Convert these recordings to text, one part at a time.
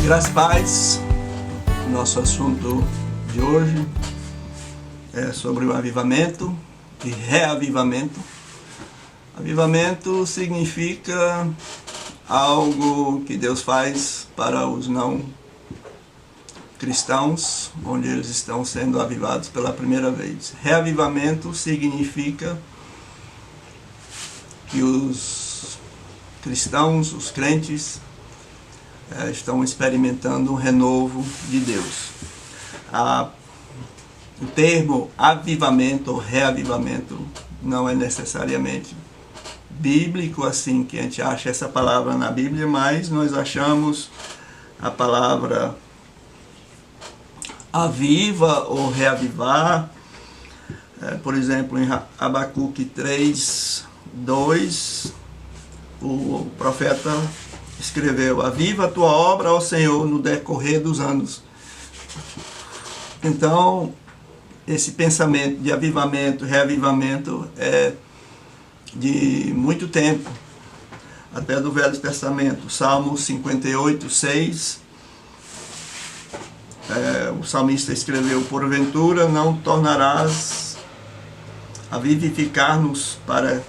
Graças e paz. Nosso assunto de hoje é sobre o avivamento e reavivamento. Avivamento significa algo que Deus faz para os não cristãos, onde eles estão sendo avivados pela primeira vez. Reavivamento significa que os cristãos, os crentes, estão experimentando um renovo de Deus. O termo avivamento ou reavivamento não é necessariamente bíblico, assim que a gente acha essa palavra na Bíblia, mas nós achamos a palavra aviva ou reavivar, por exemplo, em Abacuque 3:2, o profeta escreveu: aviva a tua obra, ó Senhor, no decorrer dos anos. Então, esse pensamento de avivamento, reavivamento é de muito tempo, até do Velho Testamento. Salmo 58:6, o salmista escreveu: porventura não tornarás a vivificar-nos, para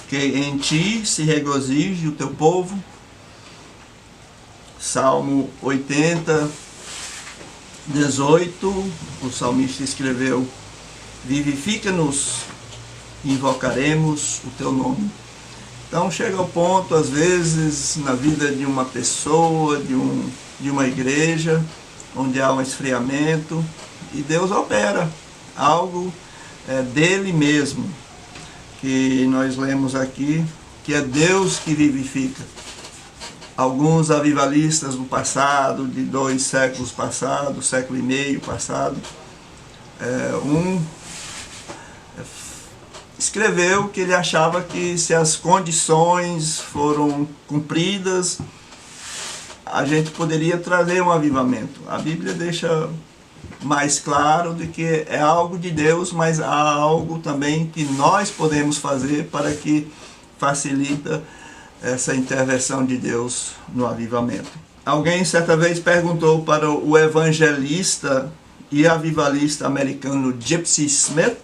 que em ti se regozije o teu povo. Salmo 80:18, o salmista escreveu: vivifica-nos, invocaremos o teu nome. Então chega ao ponto, às vezes, na vida de uma pessoa, de uma igreja, onde há um esfriamento, e Deus opera algo dele mesmo, que nós lemos aqui, que é Deus que vivifica. Alguns avivalistas do passado, de 2 séculos passados, século e meio passado, escreveu que ele achava que, se as condições foram cumpridas, a gente poderia trazer um avivamento. A Bíblia deixa mais claro de que é algo de Deus, mas há algo também que nós podemos fazer para que facilita essa intervenção de Deus no avivamento. Alguém certa vez perguntou para o evangelista e avivalista americano Gypsy Smith.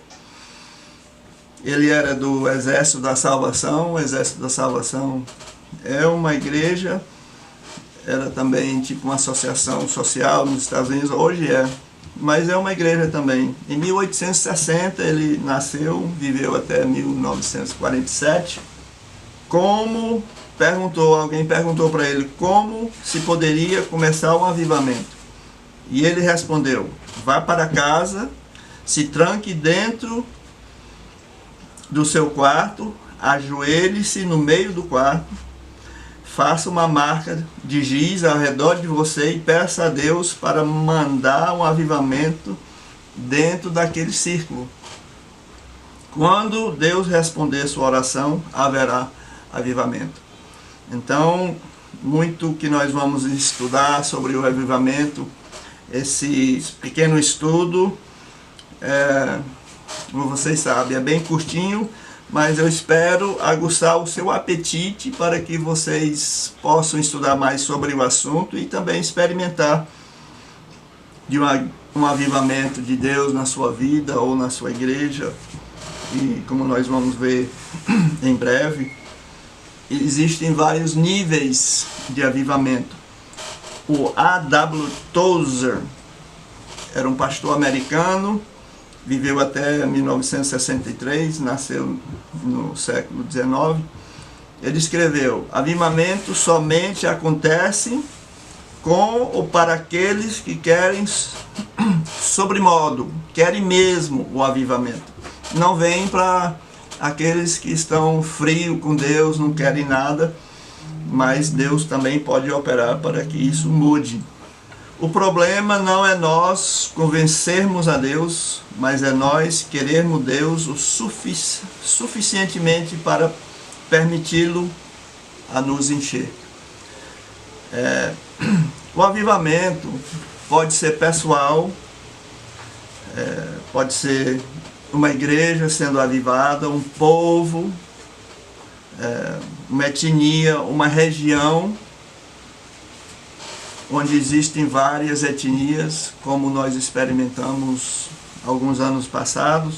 Ele era do Exército da Salvação. O Exército da Salvação é uma igreja, era também tipo uma associação social nos Estados Unidos, hoje mas é uma igreja também. Em 1860 ele nasceu, viveu até 1947. Alguém perguntou para ele como se poderia começar um avivamento. E ele respondeu: vá para casa, se tranque dentro do seu quarto, ajoelhe-se no meio do quarto, faça uma marca de giz ao redor de você e peça a Deus para mandar um avivamento dentro daquele círculo. Quando Deus responder sua oração, haverá avivamento. Então, muito que nós vamos estudar sobre o avivamento, esse pequeno estudo, como vocês sabem, é bem curtinho, mas eu espero aguçar o seu apetite para que vocês possam estudar mais sobre o assunto e também experimentar de um avivamento de Deus na sua vida ou na sua igreja. E como nós vamos ver em breve, existem vários níveis de avivamento. O A.W. Tozer era um pastor americano, viveu até 1963, nasceu no século XIX. Ele escreveu: avivamento somente acontece com ou para aqueles que querem sobremodo, querem mesmo o avivamento. Não vem para aqueles que estão frios com Deus, não querem nada, mas Deus também pode operar para que isso mude. O problema não é nós convencermos a Deus, mas é nós querermos Deus o suficientemente para permiti-lo a nos encher. O avivamento pode ser pessoal, pode ser uma igreja sendo avivada, um povo, uma etnia, uma região, onde existem várias etnias, como nós experimentamos alguns anos passados.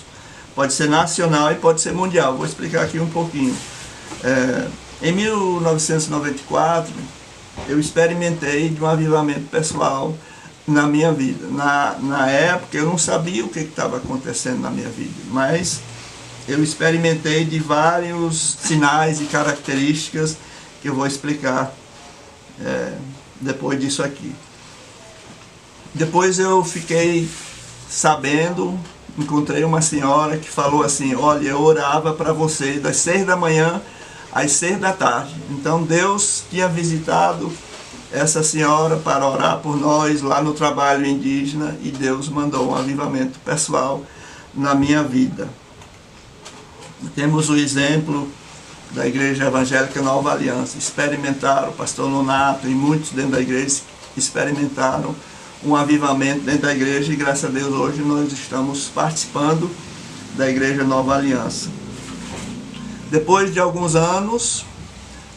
Pode ser nacional e pode ser mundial. Vou explicar aqui um pouquinho. Em 1994, eu experimentei de um avivamento pessoal na minha vida. Na época, eu não sabia o que estava acontecendo na minha vida, mas eu experimentei de vários sinais e características que eu vou explicar depois disso aqui. Depois eu fiquei sabendo, encontrei uma senhora que falou assim: olha, eu orava para você das 6 da manhã às 6 da tarde. Então Deus tinha visitado essa senhora para orar por nós lá no trabalho indígena, e Deus mandou um avivamento pessoal na minha vida. Temos o exemplo da Igreja Evangélica Nova Aliança. Experimentaram, o pastor Nonato e muitos dentro da igreja experimentaram um avivamento dentro da igreja, e graças a Deus hoje nós estamos participando da Igreja Nova Aliança. Depois de alguns anos,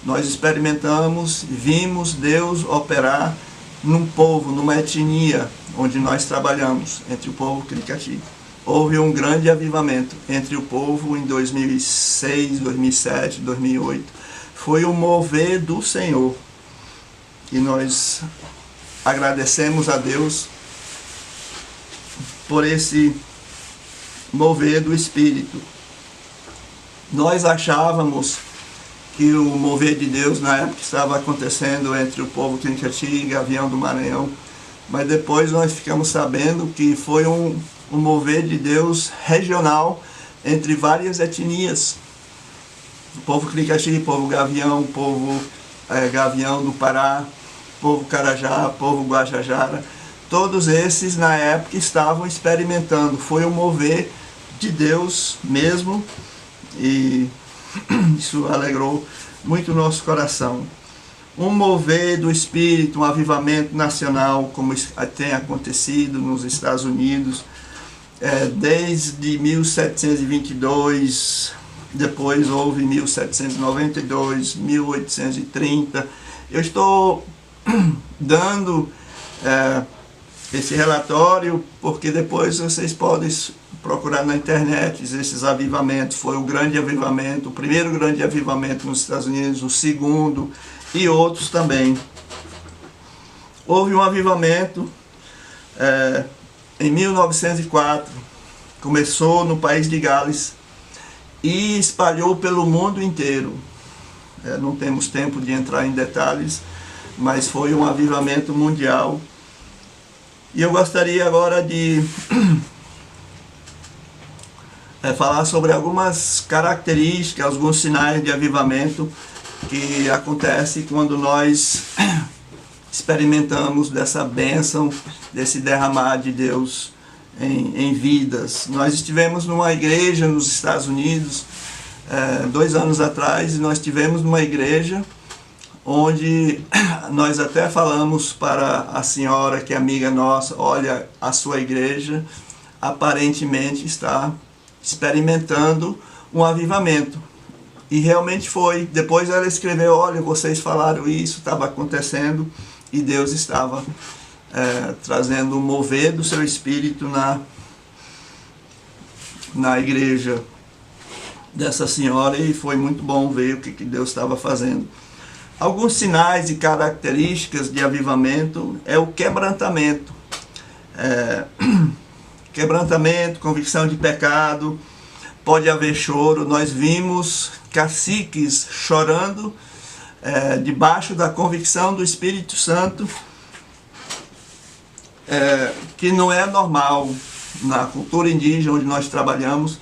nós experimentamos, vimos Deus operar num povo, numa etnia onde nós trabalhamos, entre o povo Krikati. Houve um grande avivamento entre o povo em 2006, 2007, 2008. Foi o mover do Senhor. E nós agradecemos a Deus por esse mover do Espírito. Nós achávamos que o mover de Deus na época estava acontecendo entre o povo Krikati e Gavião do Maranhão, mas depois nós ficamos sabendo que foi um mover de Deus regional entre várias etnias. O povo Krikati, o povo Gavião, o povo Gavião do Pará, o povo Carajá, o povo Guajajara, todos esses na época estavam experimentando. Foi um mover de Deus mesmo, e isso alegrou muito o nosso coração. Um mover do Espírito, um avivamento nacional, como tem acontecido nos Estados Unidos, desde 1722, depois houve 1792, 1830. Eu estou dando esse relatório porque depois vocês podem procurar na internet esses avivamentos. Foi o grande avivamento, o primeiro grande avivamento nos Estados Unidos, o segundo e outros também. Houve um avivamento em 1904, começou no país de Gales e espalhou pelo mundo inteiro. Não temos tempo de entrar em detalhes, mas foi um avivamento mundial. E eu gostaria agora de falar sobre algumas características, alguns sinais de avivamento que acontecem quando nós experimentamos dessa bênção, desse derramar de Deus em vidas. Nós estivemos numa igreja nos Estados Unidos 2 anos atrás, e nós estivemos numa igreja onde nós até falamos para a senhora que é amiga nossa: olha, a sua igreja aparentemente está experimentando um avivamento. E realmente foi. Depois ela escreveu: olha, vocês falaram isso, estava acontecendo, e Deus estava trazendo um mover do seu Espírito na igreja dessa senhora, e foi muito bom ver o que Deus estava fazendo. Alguns sinais e características de avivamento é o quebrantamento. Quebrantamento, convicção de pecado, pode haver choro. Nós vimos caciques chorando debaixo da convicção do Espírito Santo, que não é normal na cultura indígena onde nós trabalhamos,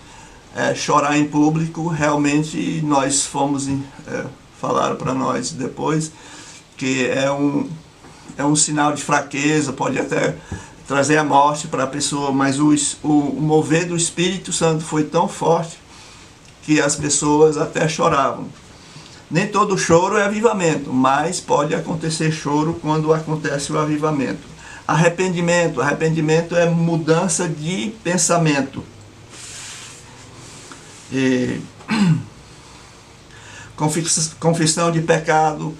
chorar em público. Realmente nós fomos, falaram para nós depois, que é um sinal de fraqueza, pode até trazer a morte para a pessoa, mas o mover do Espírito Santo foi tão forte que as pessoas até choravam. Nem todo choro é avivamento, mas pode acontecer choro quando acontece o avivamento. Arrependimento é mudança de pensamento. Confissão de pecado,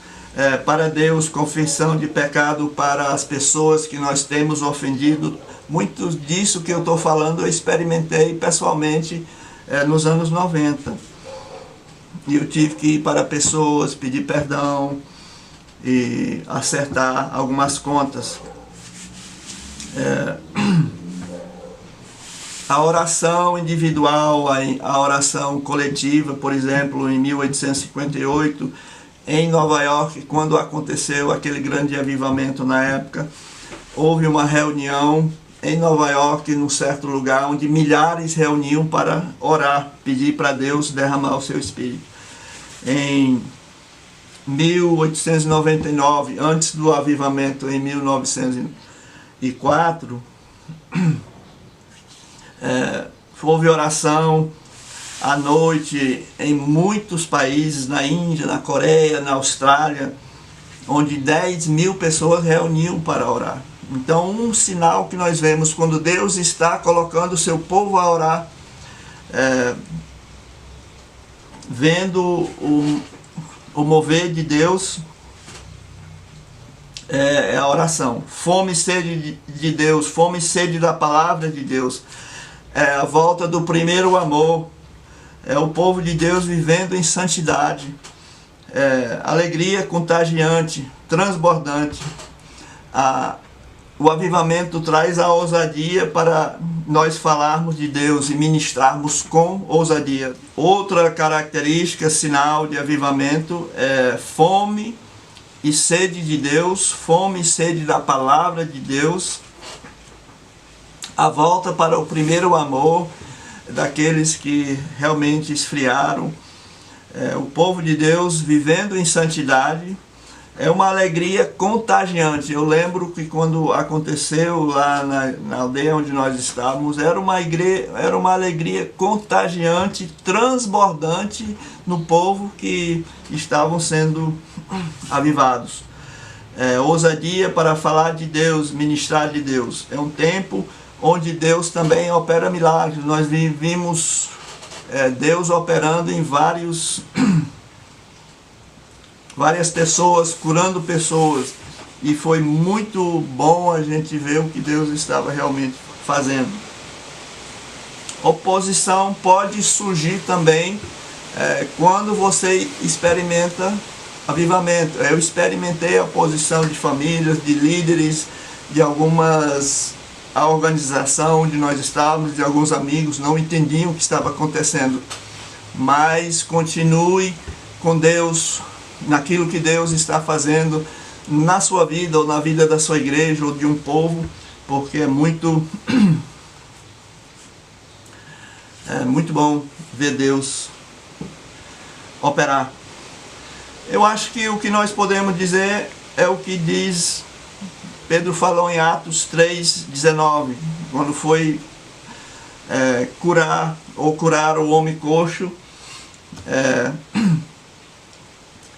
para Deus, confissão de pecado para as pessoas que nós temos ofendido. Muito disso que eu estou falando eu experimentei pessoalmente nos anos 90. E eu tive que ir para pessoas, pedir perdão e acertar algumas contas. A oração individual, a oração coletiva, por exemplo, em 1858, em Nova York, quando aconteceu aquele grande avivamento na época, houve uma reunião em Nova York, num certo lugar, onde milhares reuniam para orar, pedir para Deus derramar o seu Espírito. Em 1899, antes do avivamento, em 1904, houve oração à noite em muitos países, na Índia, na Coreia, na Austrália, onde 10 mil pessoas reuniam para orar. Então, um sinal que nós vemos quando Deus está colocando o seu povo a orar, vendo o mover de Deus, é a oração. Fome e sede de Deus, fome e sede da palavra de Deus. É a volta do primeiro amor. É o povo de Deus vivendo em santidade. Alegria contagiante, transbordante. O avivamento traz a ousadia para nós falarmos de Deus e ministrarmos com ousadia. Outra característica, sinal de avivamento, é fome e sede de Deus, fome e sede da palavra de Deus, a volta para o primeiro amor daqueles que realmente esfriaram, o povo de Deus vivendo em santidade. É uma alegria contagiante. Eu lembro que quando aconteceu lá na aldeia onde nós estávamos, era uma alegria contagiante, transbordante no povo que estavam sendo avivados. Ousadia para falar de Deus, ministrar de Deus. É um tempo onde Deus também opera milagres. Nós vimos Deus operando em várias pessoas, curando pessoas, e foi muito bom a gente ver o que Deus estava realmente fazendo. Oposição pode surgir também quando você experimenta avivamento. Eu experimentei a oposição de famílias, de líderes, de a organização onde nós estávamos, de alguns amigos, não entendiam o que estava acontecendo. Mas continue com Deus, naquilo que Deus está fazendo na sua vida, ou na vida da sua igreja, ou de um povo, porque é muito bom ver Deus operar. Eu acho que o que nós podemos dizer é o que diz Pedro falou em Atos 3:19, quando foi curar o homem coxo.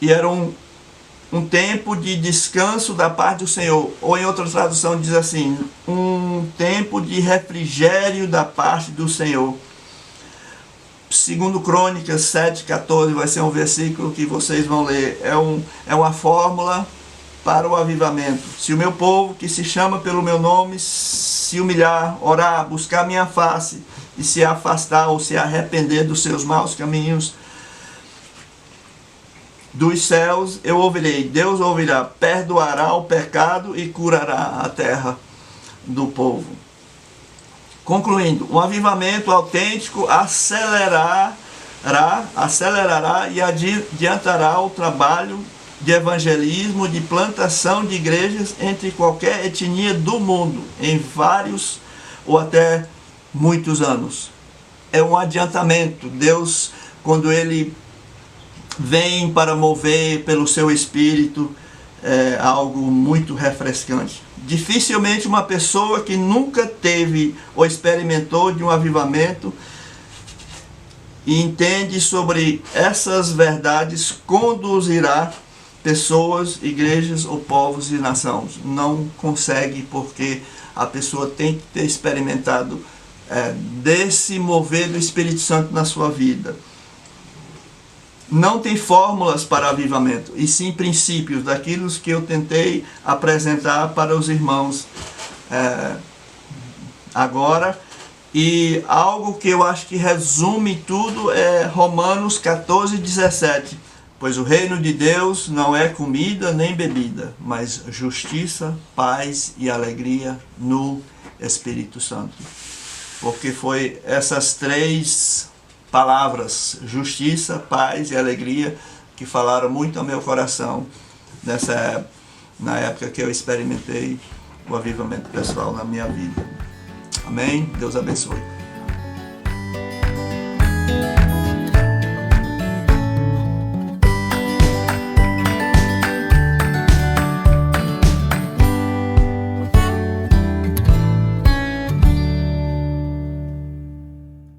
E era um tempo de descanso da parte do Senhor. Ou em outra tradução diz assim, um tempo de refrigério da parte do Senhor. Segundo Crônicas 7:14 vai ser um versículo que vocês vão ler. É uma fórmula para o avivamento. Se o meu povo, que se chama pelo meu nome, se humilhar, orar, buscar minha face, e se afastar ou se arrepender dos seus maus caminhos, dos céus eu ouvirei, Deus ouvirá, perdoará o pecado e curará a terra do povo. Concluindo, um avivamento autêntico acelerará e adiantará o trabalho de evangelismo, de plantação de igrejas entre qualquer etnia do mundo, em vários ou até muitos anos. É um adiantamento. Deus, quando Ele vem para mover pelo seu Espírito, é algo muito refrescante. Dificilmente uma pessoa que nunca teve ou experimentou de um avivamento e entende sobre essas verdades conduzirá pessoas, igrejas ou povos e nações. Não consegue, porque a pessoa tem que ter experimentado desse mover do Espírito Santo na sua vida. não tem fórmulas para avivamento, e sim princípios, daquilo que eu tentei apresentar para os irmãos agora. E algo que eu acho que resume tudo é Romanos 14:17. Pois o reino de Deus não é comida nem bebida, mas justiça, paz e alegria no Espírito Santo. Porque foi essas três palavras, justiça, paz e alegria, que falaram muito ao meu coração na época que eu experimentei o avivamento pessoal na minha vida. Amém? Deus abençoe.